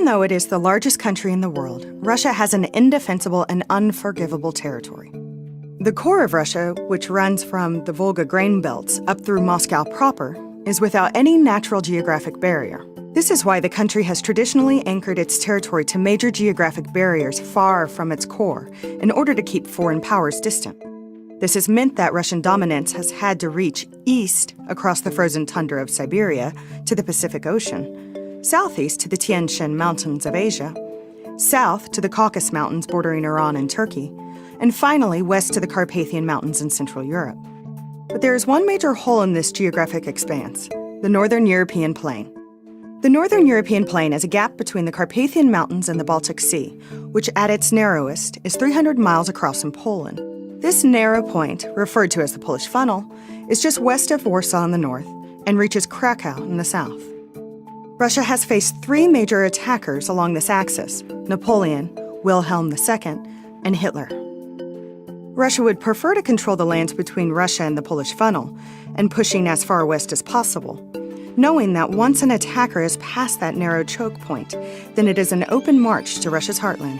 Even though it is the largest country in the world, Russia has an indefensible and unforgivable territory. The core of Russia, which runs from the Volga grain belts up through Moscow proper, is without any natural geographic barrier. This is why the country has traditionally anchored its territory to major geographic barriers far from its core in order to keep foreign powers distant. This has meant that Russian dominance has had to reach east across the frozen tundra of Siberia to the Pacific Ocean, southeast to the Tian Shan Mountains of Asia, south to the Caucasus Mountains bordering Iran and Turkey, and finally west to the Carpathian Mountains in Central Europe. But there is one major hole in this geographic expanse, the Northern European Plain. The Northern European Plain is a gap between the Carpathian Mountains and the Baltic Sea, which at its narrowest is 300 miles across in Poland. This narrow point, referred to as the Polish Funnel, is just west of Warsaw in the north and reaches Krakow in the south. Russia has faced three major attackers along this axis: Napoleon, Wilhelm II, and Hitler. Russia would prefer to control the lands between Russia and the Polish Funnel and pushing as far west as possible, knowing that once an attacker is past that narrow choke point, then it is an open march to Russia's heartland.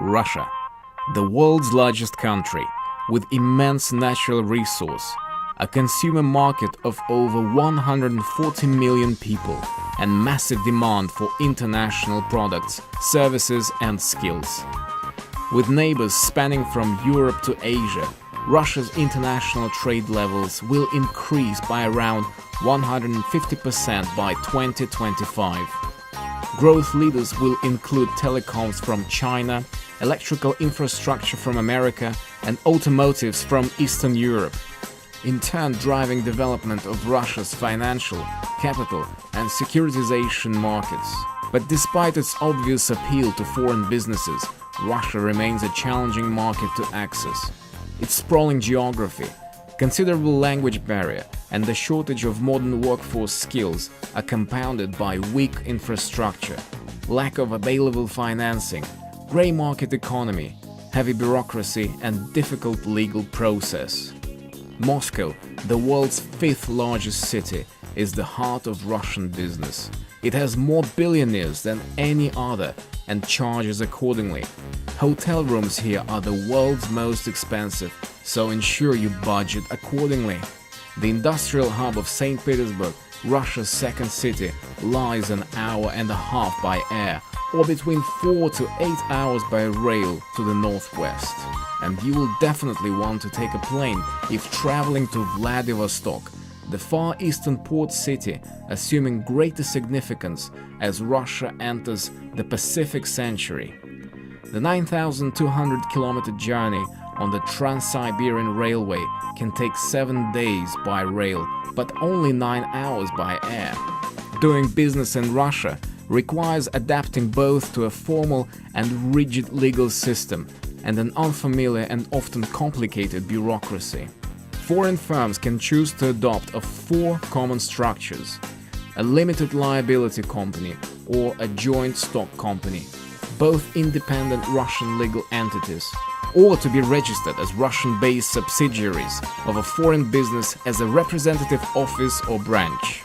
Russia, the world's largest country, with immense natural resource, a consumer market of over 140 million people, and massive demand for international products, services and skills. With neighbors spanning from Europe to Asia, Russia's international trade levels will increase by around 150% by 2025. Growth leaders will include telecoms from China, electrical infrastructure from America, and automotives from Eastern Europe, in turn driving development of Russia's financial, capital, and securitization markets. But despite its obvious appeal to foreign businesses, Russia remains a challenging market to access. Its sprawling geography, considerable language barrier, and the shortage of modern workforce skills are compounded by weak infrastructure, lack of available financing, grey market economy, heavy bureaucracy, and difficult legal process. Moscow, the world's fifth largest city, is the heart of Russian business. It has more billionaires than any other and charges accordingly. Hotel rooms here are the world's most expensive, so ensure you budget accordingly. The industrial hub of St. Petersburg, Russia's second city, lies an hour and a half by air or between 4 to 8 hours by rail to the northwest. And you will definitely want to take a plane if traveling to Vladivostok, the far eastern port city, assuming greater significance as Russia enters the Pacific century. The 9,200-kilometer journey on the Trans-Siberian Railway can take 7 days by rail, but only 9 hours by air. Doing business in Russia requires adapting both to a formal and rigid legal system and an unfamiliar and often complicated bureaucracy. Foreign firms can choose to adopt of 4 common structures: a limited liability company or a joint stock company, both independent Russian legal entities, or to be registered as Russian-based subsidiaries of a foreign business as a representative office or branch.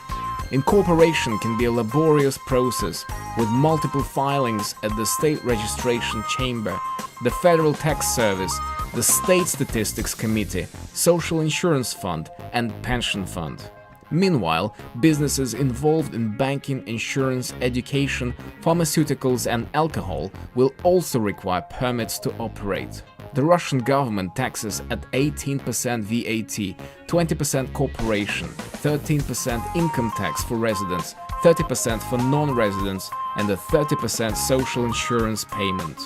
Incorporation can be a laborious process with multiple filings at the State Registration Chamber, the Federal Tax Service, the State Statistics Committee, Social Insurance Fund, and Pension Fund. Meanwhile, businesses involved in banking, insurance, education, pharmaceuticals, and alcohol will also require permits to operate. The Russian government taxes at 18% VAT, 20% corporation, 13% income tax for residents, 30% for non-residents, and a 30% social insurance payment.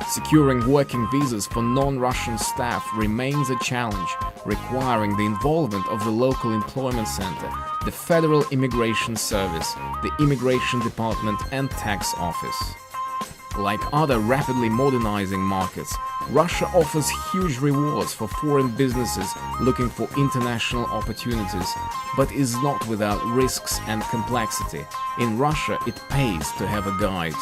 Securing working visas for non-Russian staff remains a challenge, requiring the involvement of the local employment center, the Federal Immigration Service, the Immigration Department, and Tax Office. Like other rapidly modernizing markets, Russia offers huge rewards for foreign businesses looking for international opportunities, but is not without risks and complexity. In Russia, it pays to have a guide.